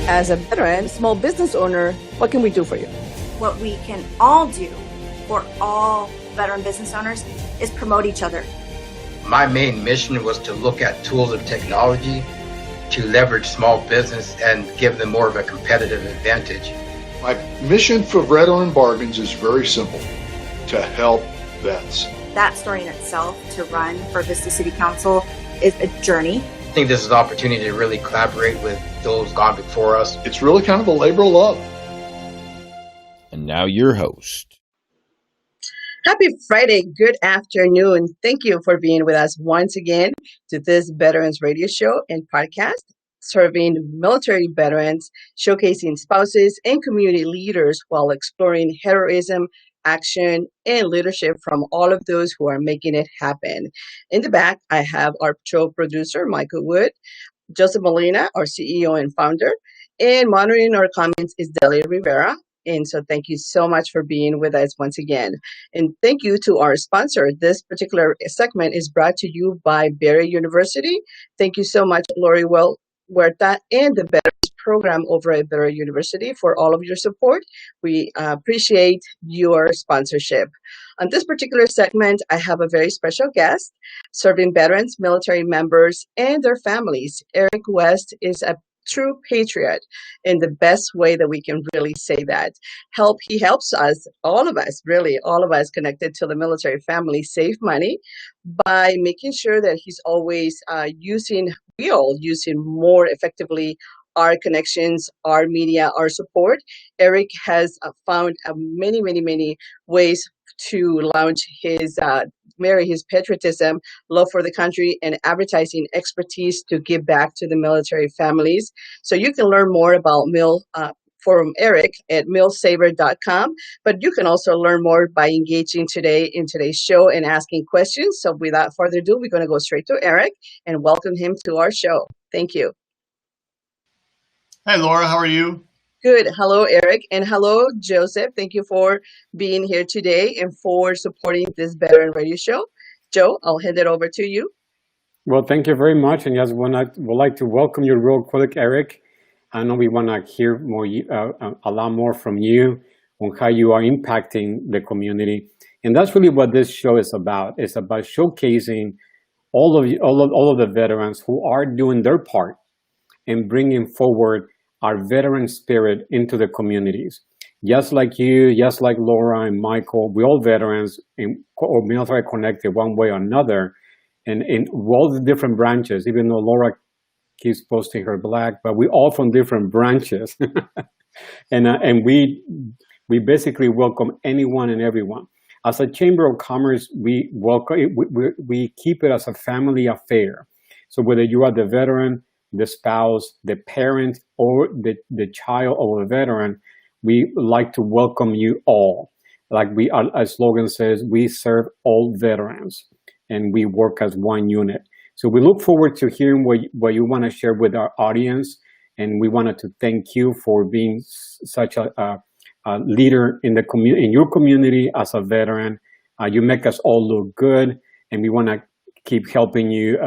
as a veteran, small business owner, what can we do for you? What we can all do for all veteran business owners is promote each other. My main mission was to look at tools of technology to leverage small business and give them more of a competitive advantage. My mission for Veteran Bargains is very simple: to help vets. That story in itself, to run for Vista City Council, is a journey. I think this is an opportunity to really collaborate with those gone before us. It's really kind of a labor of love. And now your host. Happy Friday. Good afternoon. Thank you for being with us once again to this Veterans Radio Show and podcast, serving military veterans, showcasing spouses and community leaders while exploring heroism, action, and leadership from all of those who are making it happen. In the back, I have our show producer, Michael Wood, Joseph Molina, our CEO and founder, and monitoring our comments is Delia Rivera. And so thank you so much for being with us once again. And thank you to our sponsor. This particular segment is brought to you by Barry University. Thank you so much, Lori Huerta and the Veterans Program over at Barry University for all of your support. We appreciate your sponsorship. On this particular segment, I have a very special guest serving veterans, military members, and their families. Eric West is a true patriot in the best way that we can really say that. He helps us, all of us connected to the military family, save money by making sure that he's always using more effectively our connections, our media, our support. Eric has found many ways to launch marry his patriotism, love for the country, and advertising expertise to give back to the military families. So you can learn more about from Eric at millsaver.com, but you can also learn more by engaging today in today's show and asking questions. So without further ado, we're going to go straight to Eric and welcome him to our show. Thank you. Hi, Laura. How are you? Good. Hello, Eric. And hello, Joseph. Thank you for being here today and for supporting this Veteran Radio Show. Joe, I'll hand it over to you. Well, thank you very much. And yes, would like to welcome you real quick, Eric. I know we want to hear a lot more from you on how you are impacting the community. And that's really what this show is about. It's about showcasing all of the veterans who are doing their part in bringing forward our veteran spirit into the communities. Just like you, just like Laura and Michael, we all veterans or military connected one way or another, and in all the different branches, even though Laura keeps posting her black, but we all from different branches. and we basically welcome anyone and everyone. As a Chamber of Commerce, we keep it as a family affair. So whether you are the veteran, the spouse, the parent, or the child of a veteran, we like to welcome you all. Like our slogan says, we serve all veterans and we work as one unit. So we look forward to hearing what you want to share with our audience. And we wanted to thank you for being such a leader in your community as a veteran. You make us all look good, and we want to keep helping you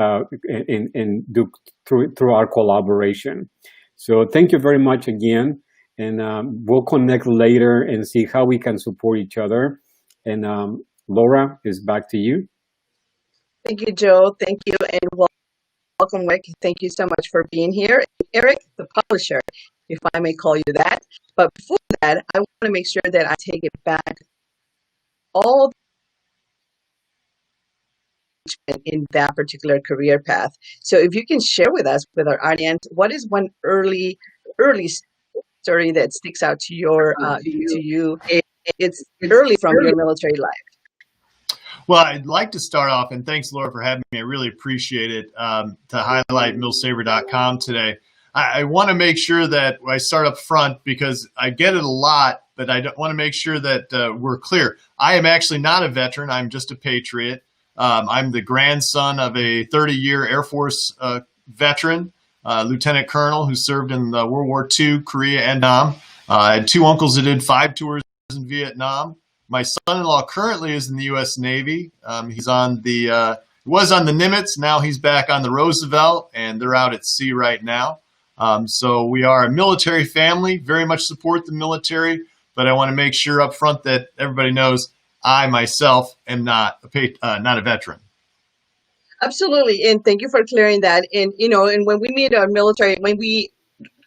through our collaboration. So thank you very much again, and we'll connect later and see how we can support each other. And Laura, is back to you. Thank you, Joe. Thank you, and welcome, Rick. Thank you so much for being here. Eric, the publisher, if I may call you that. But before that, I want to make sure that I take it back all in that particular career path. So if you can share with us, with our audience, what is one early story that sticks out to you? It's early from your military life. Well, I'd like to start off, and thanks, Laura, for having me. I really appreciate it, to highlight millsaver.com today. I want to make sure that I start up front because I get it a lot, but I want to make sure that we're clear. I am actually not a veteran. I'm just a patriot. I'm the grandson of a 30-year Air Force veteran, lieutenant colonel who served in World War II, Korea, and Vietnam. I had two uncles that did 5 tours in Vietnam. My son-in-law currently is in the U.S. Navy. He's on was on the Nimitz. Now he's back on the Roosevelt, and they're out at sea right now. So we are a military family, very much support the military, but I want to make sure up front that everybody knows I myself am not a veteran. Absolutely, and thank you for clearing that. And and when we meet our military, when we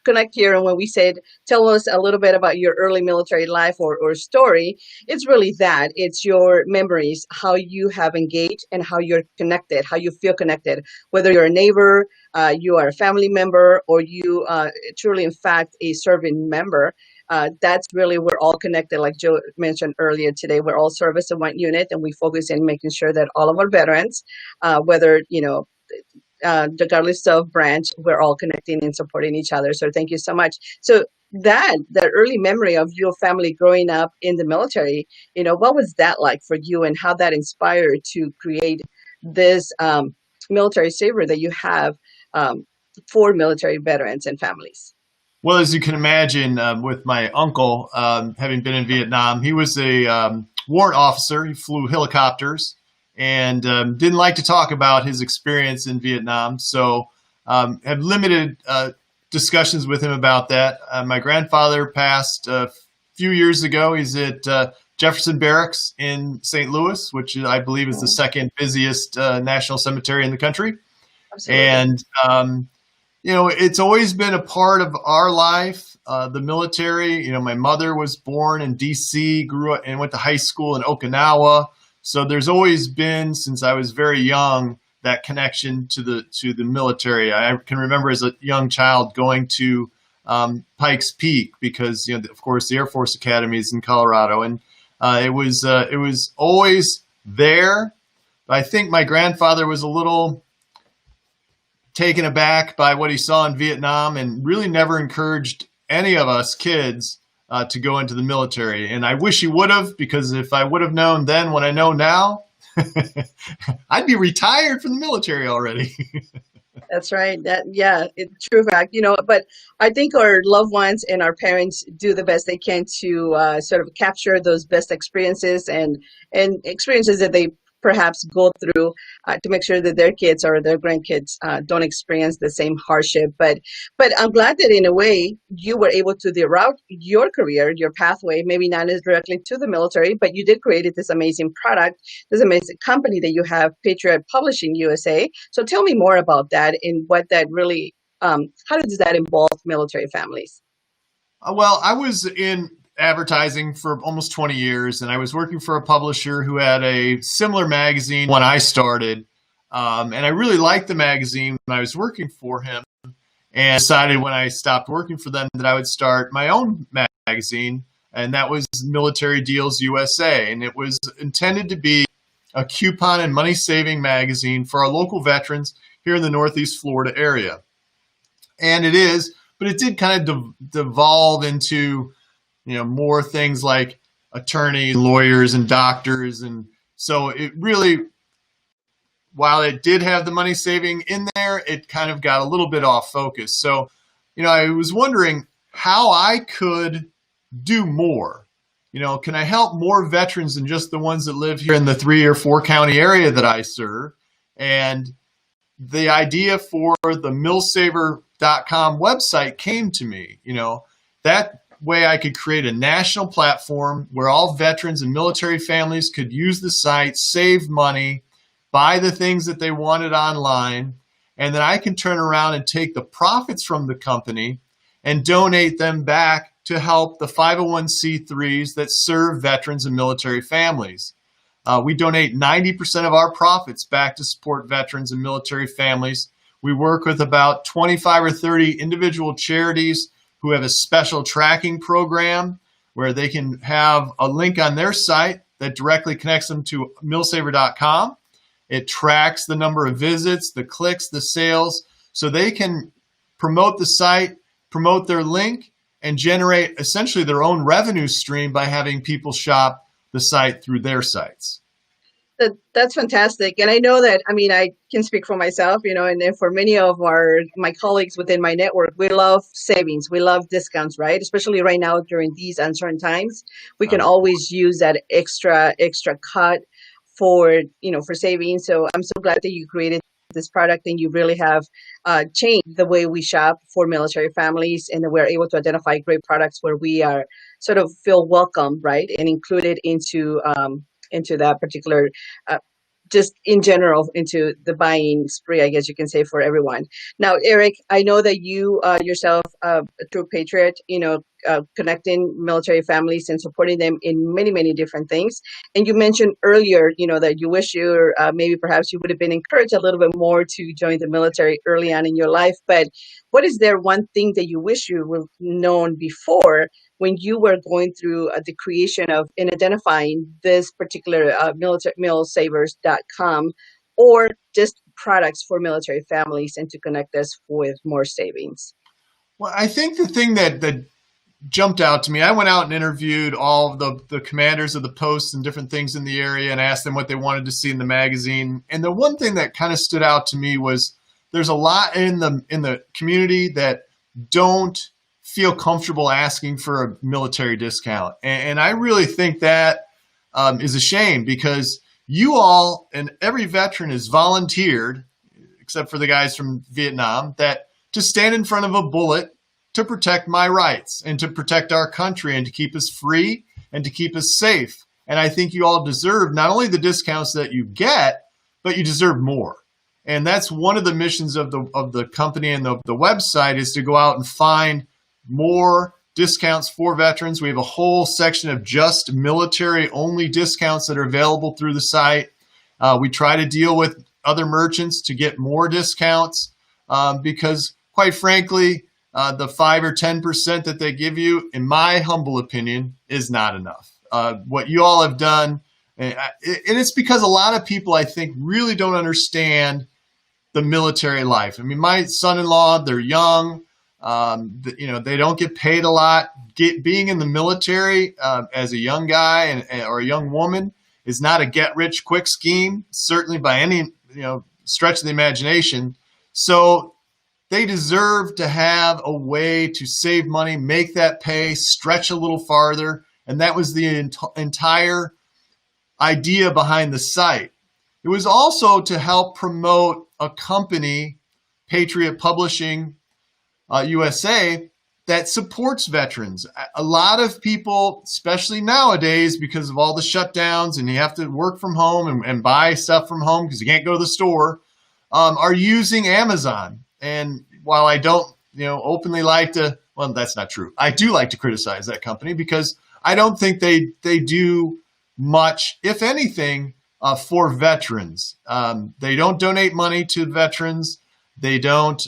connect here, and when we said, tell us a little bit about your early military life or story, it's really that. It's your memories, how you have engaged and how you're connected, how you feel connected, whether you're a neighbor, you are a family member, or you truly, in fact, a serving member. That's really, we're all connected. Like Joe mentioned earlier today, we're all service in one unit, and we focus in making sure that all of our veterans, whether, regardless of branch, we're all connecting and supporting each other. So thank you so much. So that early memory of your family growing up in the military, what was that like for you, and how that inspired to create this military saver that you have for military veterans and families? Well, as you can imagine, with my uncle having been in Vietnam, he was a warrant officer. He flew helicopters and didn't like to talk about his experience in Vietnam. So had limited discussions with him about that. My grandfather passed a few years ago. He's at Jefferson Barracks in St. Louis, which I believe is the second busiest national cemetery in the country. Absolutely. And it's always been a part of our life, the military. My mother was born in D.C., grew up and went to high school in Okinawa. So there's always been, since I was very young, that connection to the military. I can remember as a young child going to Pikes Peak because, of course, the Air Force Academy is in Colorado, and it was always there. But I think my grandfather was a little taken aback by what he saw in Vietnam and really never encouraged any of us kids to go into the military. And I wish he would have, because if I would have known then what I know now, I'd be retired from the military already. That's right. It's true fact. But I think our loved ones and our parents do the best they can to sort of capture those best experiences and experiences that they perhaps go through to make sure that their kids or their grandkids don't experience the same hardship. But I'm glad that in a way you were able to reroute your career, your pathway, maybe not as directly to the military, but you did create this amazing product, this amazing company that you have, Patriot Publishing USA. So tell me more about that and what that really, how does that involve military families? Well, I was in advertising for almost 20 years, and I was working for a publisher who had a similar magazine when I started. And I really liked the magazine when I was working for him, and decided when I stopped working for them that I would start my own magazine, and that was Military Deals USA. And it was intended to be a coupon and money-saving magazine for our local veterans here in the Northeast Florida area. And it is, but it did kind of devolve into more things like attorneys, lawyers, and doctors. And so it really, while it did have the money saving in there, it kind of got a little bit off focus. So, I was wondering how I could do more. Can I help more veterans than just the ones that live here in the 3 or 4 county area that I serve? And the idea for the millsaver.com website came to me. That way I could create a national platform where all veterans and military families could use the site, save money, buy the things that they wanted online, and then I can turn around and take the profits from the company and donate them back to help the 501c3s that serve veterans and military families. We donate 90% of our profits back to support veterans and military families. We work with about 25 or 30 individual charities who have a special tracking program where they can have a link on their site that directly connects them to millsaver.com. It tracks the number of visits, the clicks, the sales, so they can promote the site, promote their link, and generate essentially their own revenue stream by having people shop the site through their sites. That's fantastic. And I know that, I can speak for myself, and then for many of my colleagues within my network, we love savings. We love discounts, right? Especially right now during these uncertain times, we can always use that extra cut for savings. So I'm so glad that you created this product, and you really have changed the way we shop for military families, and we're able to identify great products where we are sort of feel welcome, right, and included into that particular just in general into the buying spree, I guess you can say, for everyone. Now, Eric, I know that you yourself, through Patriot, connecting military families and supporting them in many, many different things. And you mentioned earlier, that you wish maybe perhaps you would have been encouraged a little bit more to join the military early on in your life. But what is there one thing that you wish you would have known before when you were going through the creation of and identifying this particular milsavers.com, or just products for military families and to connect us with more savings? Well, I think the thing that jumped out to me, I went out and interviewed all of the commanders of the posts and different things in the area and asked them what they wanted to see in the magazine. And the one thing that kind of stood out to me was there's a lot in the community that don't feel comfortable asking for a military discount. And I really think that is a shame, because you all and every veteran is volunteered, except for the guys from Vietnam, that to stand in front of a bullet to protect my rights and to protect our country and to keep us free and to keep us safe. And I think you all deserve not only the discounts that you get, but you deserve more. And that's one of the missions of the company and the website, is to go out and find more discounts for veterans. We have a whole section of just military only discounts that are available through the site. We try to deal with other merchants to get more discounts because, quite frankly, the 5 or 10% that they give you, in my humble opinion, is not enough. What you all have done, and it's because a lot of people, I think, really don't understand the military life. I mean, my son-in-law, they're young. They don't get paid a lot. Being in the military as a young guy or a young woman is not a get-rich-quick scheme, certainly by any stretch of the imagination. So they deserve to have a way to save money, make that pay, stretch a little farther. And that was the entire idea behind the site. It was also to help promote a company, Patriot Publishing USA, that supports veterans. A lot of people, especially nowadays, because of all the shutdowns and you have to work from home and buy stuff from home because you can't go to the store, are using Amazon. And while I don't, openly like to, well, that's not true. I do like to criticize that company because I don't think they do much, if anything, for veterans. They don't donate money to veterans. They don't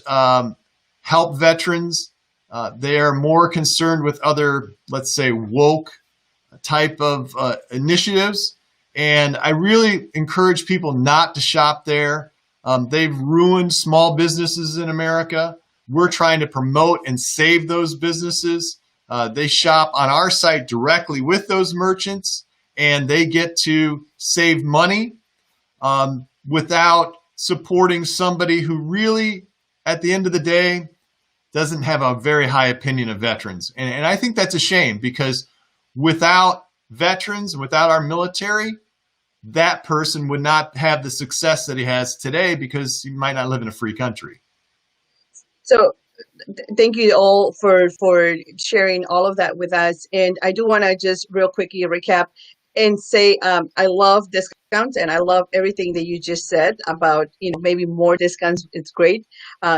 help veterans. They are more concerned with other, let's say, woke type of initiatives. And I really encourage people not to shop there. They've ruined small businesses in America. We're trying to promote and save those businesses. They shop on our site directly with those merchants, and they get to save money without supporting somebody who really, at the end of the day, doesn't have a very high opinion of veterans. And I think that's a shame, because without veterans, without our military, that person would not have the success that he has today, because he might not live in a free country. So thank you all for sharing all of that with us. And I do want to just real quickly recap and say I love discounts, and I love everything that you just said about maybe more discounts. It's great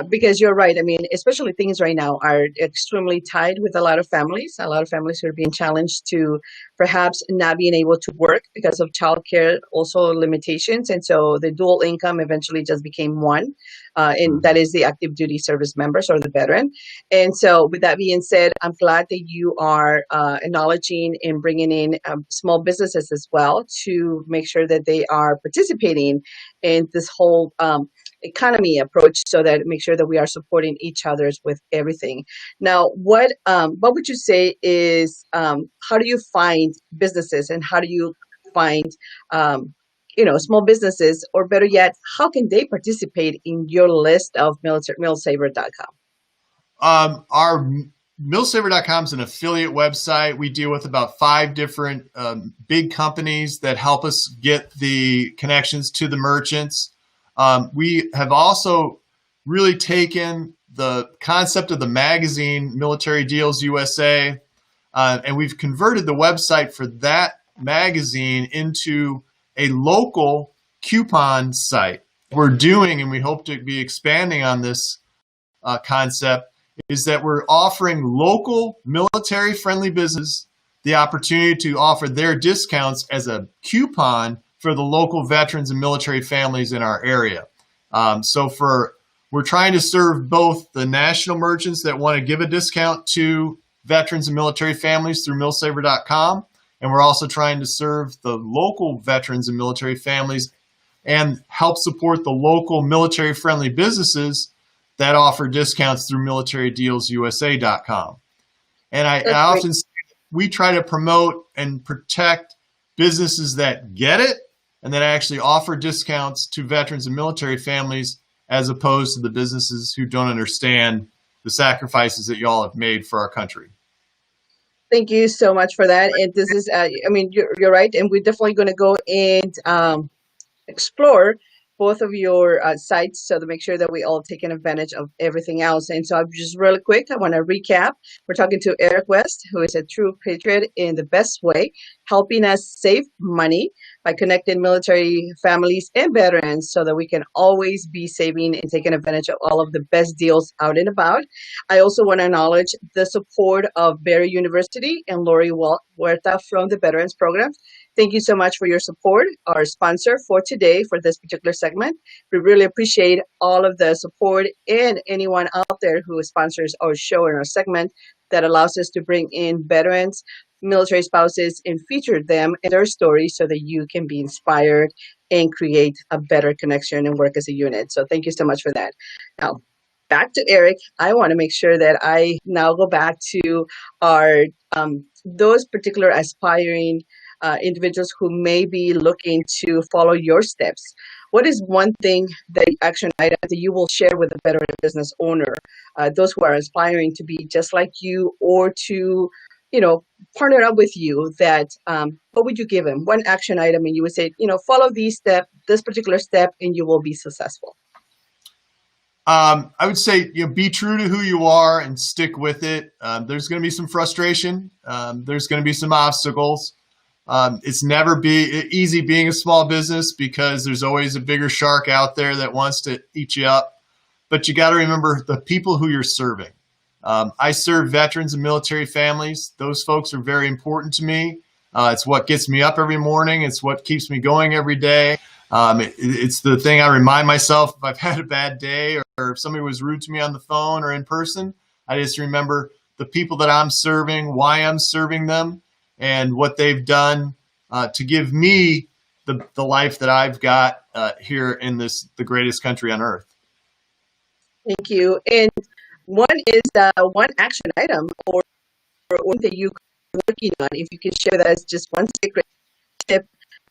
because you're right. I mean, especially things right now are extremely tight with a lot of families. A lot of families who are being challenged to perhaps not being able to work because of childcare, also limitations, and so the dual income eventually just became one, and that is the active duty service members or the veteran. And so, with that being said, I'm glad that you are acknowledging and bringing in small businesses as well to make sure that they are participating in this whole economy approach, so that make sure that we are supporting each other's with everything. Now, what would you say is how do you find businesses, and how do you find small businesses, or better yet, how can they participate in your list of milsaver.com? Our milsaver.com is an affiliate website. We deal with about 5 different big companies that help us get the connections to the merchants. We have also really taken the concept of the magazine, Military Deals USA, and we've converted the website for that magazine into a local coupon site. We're doing, and we hope to be expanding on this concept, is that we're offering local military-friendly businesses the opportunity to offer their discounts as a coupon for the local veterans and military families in our area. We're trying to serve both the national merchants that want to give a discount to veterans and military families through millsaver.com, and we're also trying to serve the local veterans and military families and help support the local military-friendly businesses that offer discounts through militarydealsusa.com. And I often say we try to promote and protect businesses that get it and that actually offer discounts to veterans and military families, as opposed to the businesses who don't understand the sacrifices that y'all have made for our country. Thank you so much for that. And this is, you're right. And we're definitely going to go and explore both of your sites, so to make sure that we all taking advantage of everything else. And so I'm just really quick, I want to recap. We're talking to Eric West, who is a true patriot in the best way, helping us save money by connecting military families and veterans so that we can always be saving and taking advantage of all of the best deals out and about. I also want to acknowledge the support of Barry University and Lori Huerta from the Veterans Program. Thank you so much for your support, our sponsor for today for this particular segment. We really appreciate all of the support and anyone out there who sponsors our show and our segment that allows us to bring in veterans, military spouses, and feature them in their stories so that you can be inspired and create a better connection and work as a unit. So thank you so much for that. Now, back to Eric. I want to make sure that I now go back to our those particular aspiring individuals who may be looking to follow your steps. What is one thing, the action item that you will share with a veteran business owner, those who are aspiring to be just like you or to, partner up with you, that what would you give them? One action item and you would say, follow this particular step and you will be successful. I would say, be true to who you are and stick with it. There's going to be some frustration. There's going to be some obstacles. It's never easy being a small business because there's always a bigger shark out there that wants to eat you up. But you got to remember the people who you're serving. I serve veterans and military families. Those folks are very important to me. It's what gets me up every morning. It's what keeps me going every day. It's the thing I remind myself if I've had a bad day or if somebody was rude to me on the phone or in person. I just remember the people that I'm serving, why I'm serving them, and what they've done to give me the life that I've got here in the greatest country on earth. Thank you. And one is one action item or one that you're working on. If you can share with us just one secret tip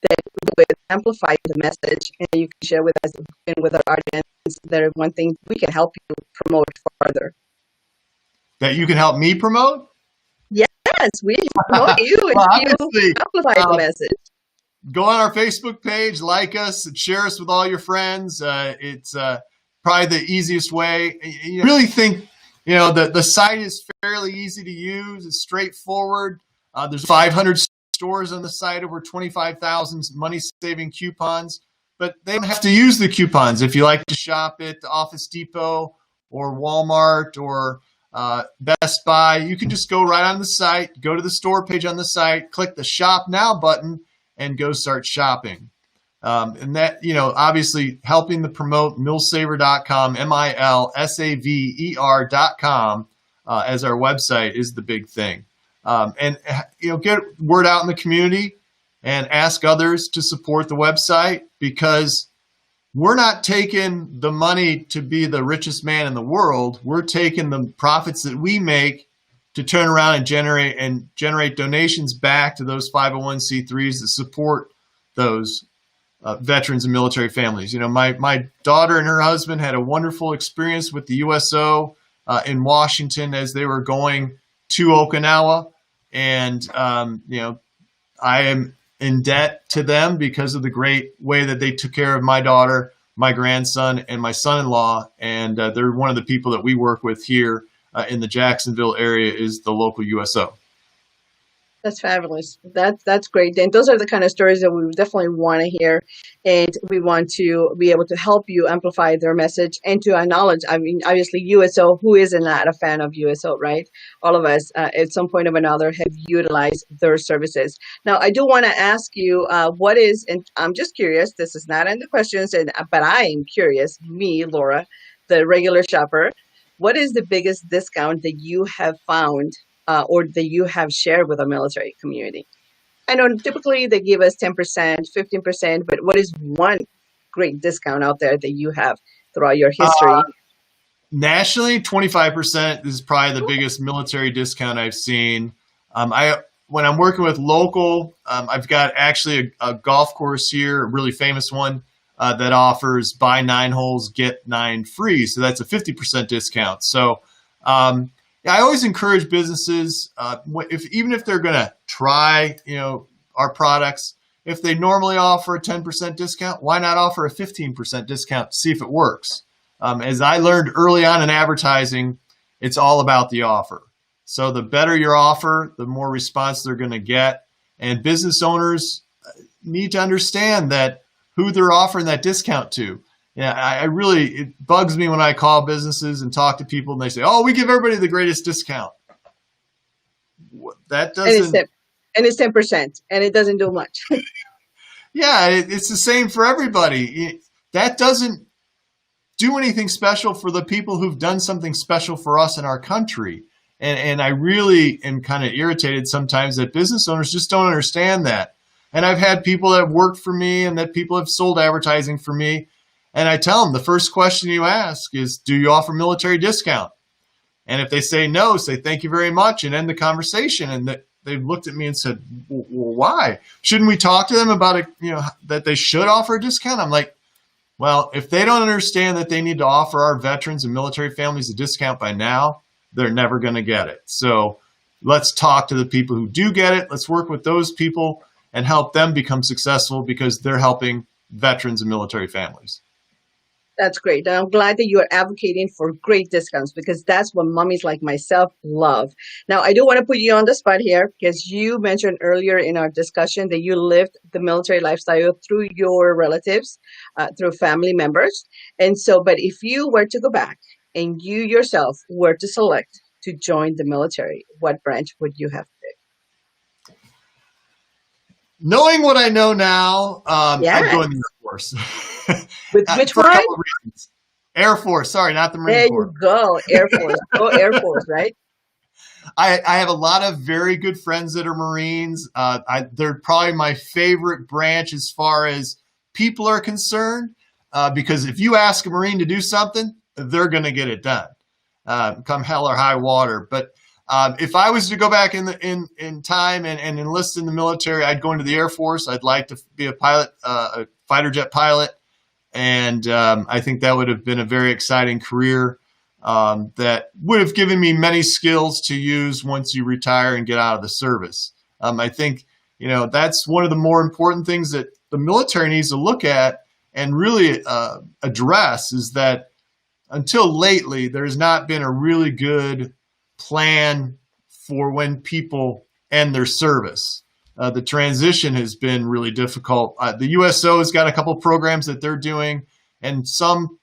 that would amplify the message, and you can share with us and with our audience that one thing we can help you promote further. That you can help me promote? Yes, we promote you and you amplify the message. Go on our Facebook page, like us, and share us with all your friends. It's probably the easiest way. You really think, the site is fairly easy to use. It's straightforward. There's 500 stores on the site, over 25,000 money-saving coupons. But they don't have to use the coupons. If you like to shop at Office Depot or Walmart or Best Buy, you can just go right on the site, go to the store page on the site, click the Shop Now button, and go start shopping. And that, obviously helping to promote millsaver.com, MILSAVER.com as our website is the big thing. And get word out in the community and ask others to support the website, because we're not taking the money to be the richest man in the world. We're taking the profits that we make to turn around and generate donations back to those 501c3s that support those veterans and military families. My daughter and her husband had a wonderful experience with the USO in Washington as they were going to Okinawa. And, I am in debt to them because of the great way that they took care of my daughter my grandson and my son-in-law, and they're one of the people that we work with here in the Jacksonville area is the local USO. That's fabulous. That's great. And those are the kind of stories that we definitely want to hear, and we want to be able to help you amplify their message and to acknowledge. I mean, obviously, USO. Who is not a fan of USO, right? All of us, at some point or another, have utilized their services. Now, I do want to ask you, what is? And I'm just curious. This is not in the questions, but I am curious. Me, Laura, the regular shopper. What is the biggest discount that you have found? Or that you have shared with the military community? I know typically they give us 10%, 15%, but what is one great discount out there that you have throughout your history? Nationally, 25% is probably the biggest military discount I've seen. When I'm working with local, I've got actually a golf course here, a really famous one, that offers buy 9 holes, get 9 free. So that's a 50% discount. So I always encourage businesses, even if they're going to try, our products, if they normally offer a 10% discount, why not offer a 15% discount to see if it works? As I learned early on in advertising, it's all about the offer. So the better your offer, the more response they're going to get. And business owners need to understand that who they're offering that discount to. Yeah, it bugs me when I call businesses and talk to people and they say, "Oh, we give everybody the greatest discount." That doesn't. And it's 10%, and it doesn't do much. Yeah, it's the same for everybody. That doesn't do anything special for the people who've done something special for us in our country. And I really am kind of irritated sometimes that business owners just don't understand that. And I've had people that have worked for me and that people have sold advertising for me. And I tell them the first question you ask is, do you offer military discount? And if they say no, say thank you very much and end the conversation. And they've looked at me and said, well, why? Shouldn't we talk to them about it, that they should offer a discount? I'm like, well, if they don't understand that they need to offer our veterans and military families a discount by now, they're never going to get it. So let's talk to the people who do get it. Let's work with those people and help them become successful because they're helping veterans and military families. That's great. And I'm glad that you are advocating for great discounts because that's what mommies like myself love. Now, I do want to put you on the spot here because you mentioned earlier in our discussion that you lived the military lifestyle through your relatives, through family members. And so, but if you were to go back and you yourself were to select to join the military, what branch would you have picked? Knowing what I know now, I'd go in the Air Force. With which one? Air Force. Sorry, not the Marine there Corps. There you go. Air Force. Go Air Force, right? I have a lot of very good friends that are Marines. They're probably my favorite branch as far as people are concerned, because if you ask a Marine to do something, they're going to get it done, come hell or high water. But if I was to go back in time and enlist in the military, I'd go into the Air Force. I'd like to be a pilot, a fighter jet pilot. And I think that would have been a very exciting career that would have given me many skills to use once you retire and get out of the service. I think, that's one of the more important things that the military needs to look at and really address is that until lately, there's not been a really good plan for when people end their service. The transition has been really difficult. The USO has got a couple of programs that they're doing, and some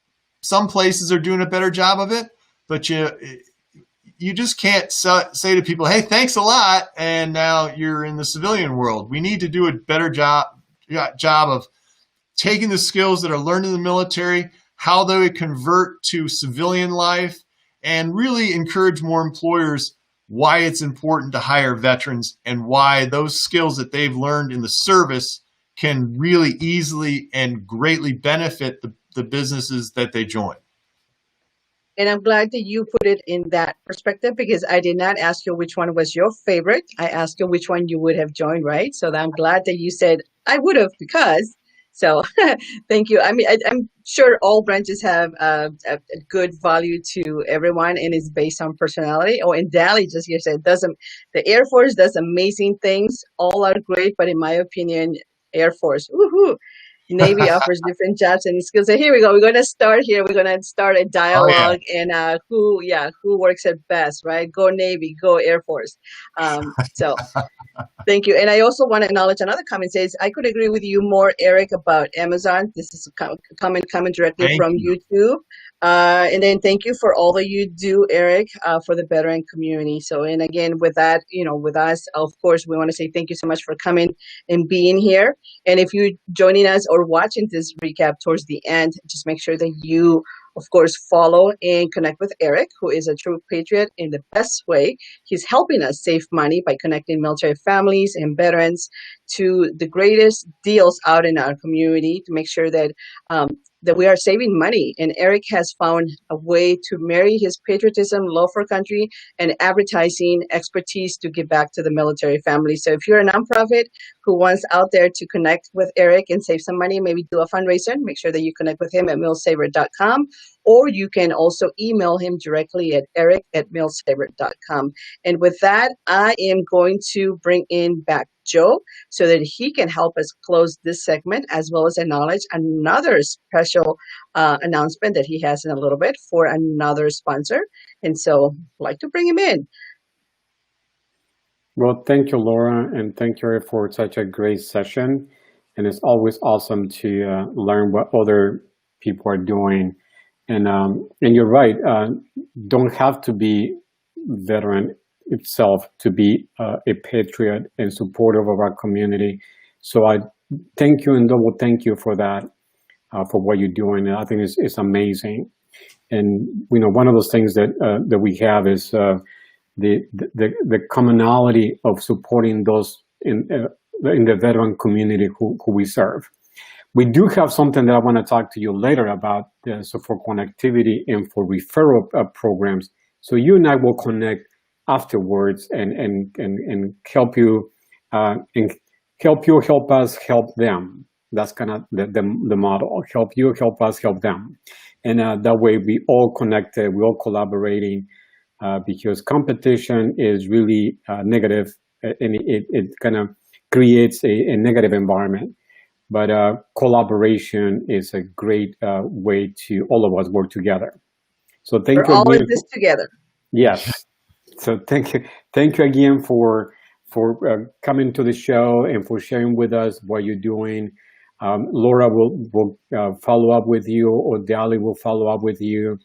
places are doing a better job of it. But you just can't say to people, "Hey, thanks a lot," and now you're in the civilian world. We need to do a better job of taking the skills that are learned in the military, how they would convert to civilian life, and really encourage more employers why it's important to hire veterans and why those skills that they've learned in the service can really easily and greatly benefit the businesses that they join. And I'm glad that you put it in that perspective because I did not ask you which one was your favorite. I asked you which one you would have joined, right? So I'm glad that you said I would have because. So thank you. I mean, I'm sure all branches have a good value to everyone and it's based on personality. Oh, and Dali just here said, the Air Force does amazing things. All are great, but in my opinion, Air Force, woohoo. Navy offers different jobs and skills. So here we go. We're going to start here. We're going to start a Oh yeah. dialogue and who works at best, right? Go Navy, go Air Force. So thank you. And I also want to acknowledge another comment says, I could agree with you more, Eric, about Amazon. This is a comment coming directly Thank from you. YouTube. And then thank you for all that you do, Eric, for the veteran community. So, and again, with that, with us, of course, we want to say thank you so much for coming and being here. And if you're joining us or watching this recap towards the end, just make sure that you, of course, follow and connect with Eric, who is a true patriot in the best way. He's helping us save money by connecting military families and veterans to the greatest deals out in our community to make sure that that we are saving money. And Eric has found a way to marry his patriotism, love for country, and advertising expertise to give back to the military family. So if you're a nonprofit who wants out there to connect with Eric and save some money, maybe do a fundraiser, make sure that you connect with him at millsaver.com, or you can also email him directly at eric@millsaver.com. And with that, I am going to bring in back Joe so that he can help us close this segment, as well as acknowledge another special announcement that he has in a little bit for another sponsor. And so I'd like to bring him in. Well, thank you, Laura, and thank you for such a great session. And it's always awesome to learn what other people are doing. And you're right, don't have to be veteran itself to be a patriot and supportive of our community. So I thank you and double thank you for that, for what you're doing. I think it's amazing. And one of those things that that we have is the commonality of supporting those in the veteran community who we serve. We do have something that I want to talk to you later about, so for connectivity and for referral programs. So you and I will connect afterwards and help you help us help them. That's kind of the model. Help you, help us, help them, and that way we all connected, we all collaborating, because competition is really negative, and it kind of creates a negative environment. But collaboration is a great way to all of us work together. So thank you. We're all in this together. Yes. So thank you again for coming to the show and for sharing with us what you're doing. Laura will follow up with you, or Dali will follow up with you,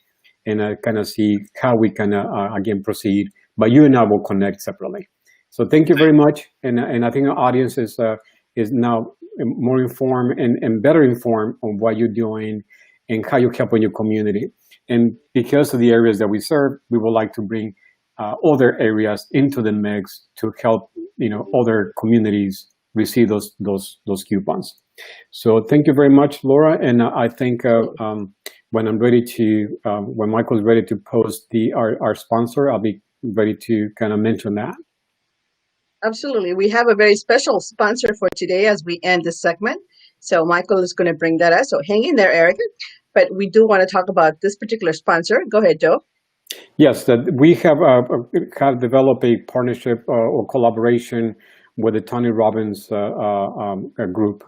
and kind of see how we can again proceed. But you and I will connect separately. So thank you very much, and I think our audience is now more informed and better informed on what you're doing and how you help in your community. And because of the areas that we serve, we would like to bring other areas into the mix to help other communities receive those coupons. So thank you very much, Laura. And I think when I'm ready to when Michael's ready to post our sponsor, I'll be ready to kind of mention that. Absolutely. We have a very special sponsor for today as we end this segment. So Michael is going to bring that up. So hang in there, Eric. But we do want to talk about this particular sponsor. Go ahead, Joe. Yes, that we have developed a partnership or collaboration with the Tony Robbins group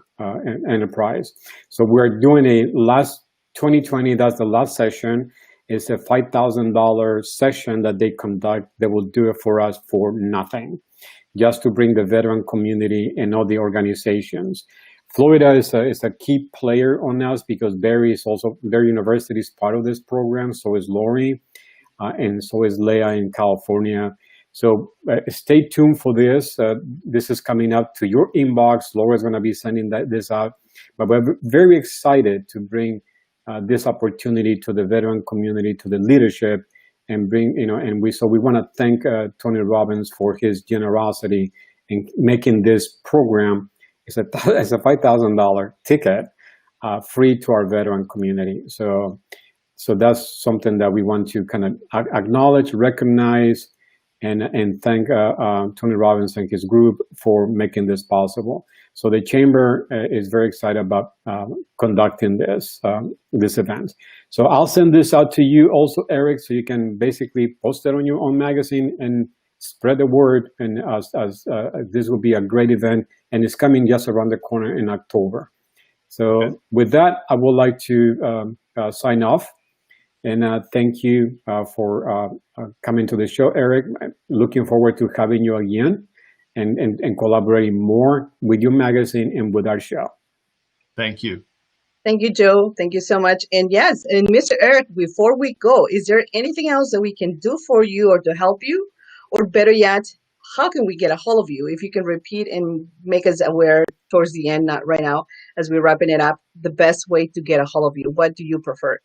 enterprise. So we're doing a last 2020. That's the last session. It's a $5,000 session that they conduct. They will do it for us for nothing, just to bring the veteran community and all the organizations. Florida is a key player on us because their university is part of this program. So is Lori, and so is Leah in California. So stay tuned for this. This is coming up to your inbox. Laura's going to be sending this out. But we're very excited to bring this opportunity to the veteran community, to the leadership, and bring, and we want to thank Tony Robbins for his generosity in making this program. It's a $5,000 ticket, free to our veteran community. So that's something that we want to kind of acknowledge, recognize, and thank Tony Robbins and his group for making this possible. So the chamber is very excited about conducting this event. So I'll send this out to you also, Eric, so you can basically post it on your own magazine and spread the word. And as this will be a great event, and it's coming just around the corner in October. So with that, I would like to sign off. And thank you for coming to the show, Eric. Looking forward to having you again and collaborating more with your magazine and with our show. Thank you. Thank you, Joe. Thank you so much. And yes, and Mr. Eric, before we go, is there anything else that we can do for you or to help you? Or better yet, how can we get a hold of you? If you can repeat and make us aware towards the end, not right now, as we're wrapping it up, the best way to get a hold of you. What do you prefer?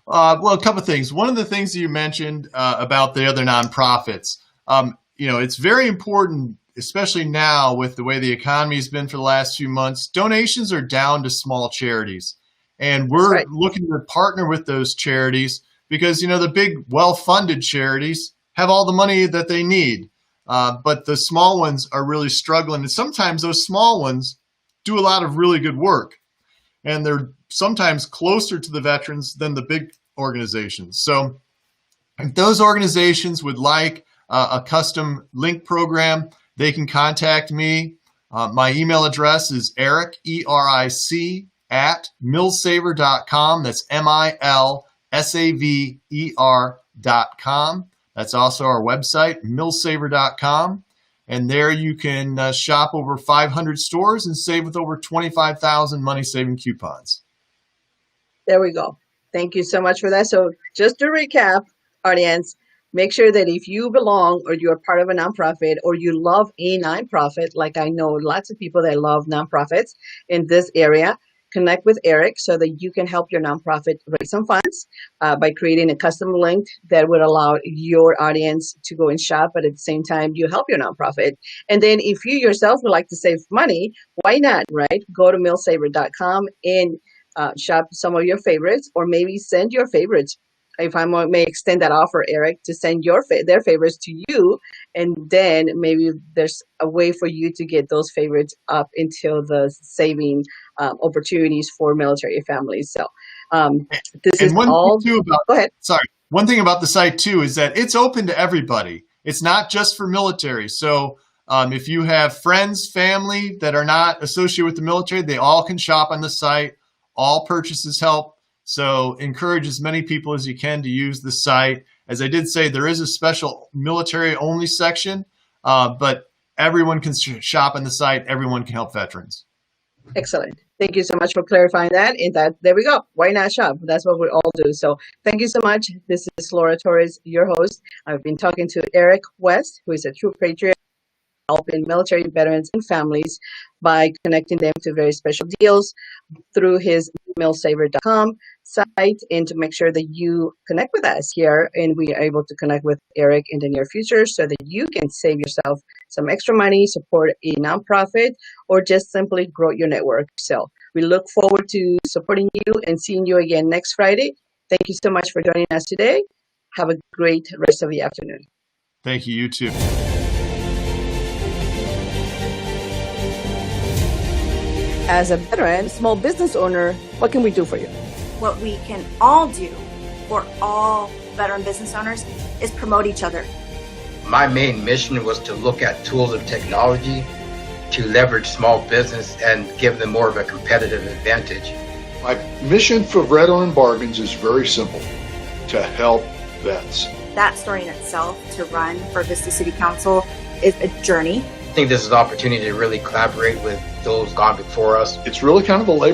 Well, a couple of things. One of the things that you mentioned about the other nonprofits, it's very important, especially now with the way the economy has been for the last few months. Donations are down to small charities, and we're looking to partner with those charities because, the big, well-funded charities have all the money that they need, but the small ones are really struggling. And sometimes those small ones do a lot of really good work, and they're sometimes closer to the veterans than the big organizations. So if those organizations would like a custom link program, they can contact me. My email address is Eric, ERIC, at milsaver.com. That's MILSAVER.com. That's also our website, milsaver.com. And there you can shop over 500 stores and save with over 25,000 money-saving coupons. There we go. Thank you so much for that. So just to recap, audience, make sure that if you belong or you're part of a nonprofit or you love a nonprofit, like I know lots of people that love nonprofits in this area, connect with Eric so that you can help your nonprofit raise some funds by creating a custom link that would allow your audience to go and shop, but at the same time, you help your nonprofit. And then if you yourself would like to save money, why not, right? Go to milsaver.com and shop some of your favorites, or maybe send your favorites. If I may extend that offer, Eric, to send their favorites to you, and then maybe there's a way for you to get those favorites up until the saving opportunities for military families. So this is all. Go ahead. Sorry. One thing about the site too is that it's open to everybody. It's not just for military. So if you have friends, family that are not associated with the military, they all can shop on the site. All purchases help. So encourage as many people as you can to use the site. As I did say, there is a special military only section, but everyone can shop on the site. Everyone can help veterans. Excellent. Thank you so much for clarifying that. And there we go. Why not shop? That's what we all do. So thank you so much. This is Laura Torres, your host. I've been talking to Eric West, who is a true patriot, helping military veterans and families by connecting them to very special deals through his milsaver.com site, and to make sure that you connect with us here and we are able to connect with Eric in the near future so that you can save yourself some extra money, support a nonprofit, or just simply grow your network. So we look forward to supporting you and seeing you again next Friday. Thank you so much for joining us today. Have a great rest of the afternoon. Thank you. You too. As a veteran, small business owner, what can we do for you? What we can all do for all veteran business owners is promote each other. My main mission was to look at tools of technology to leverage small business and give them more of a competitive advantage. My mission for Veteran Bargains is very simple: to help vets. That story in itself, to run for Vista City Council, is a journey. I think this is an opportunity to really collaborate with those gone before us. It's really kind of a labor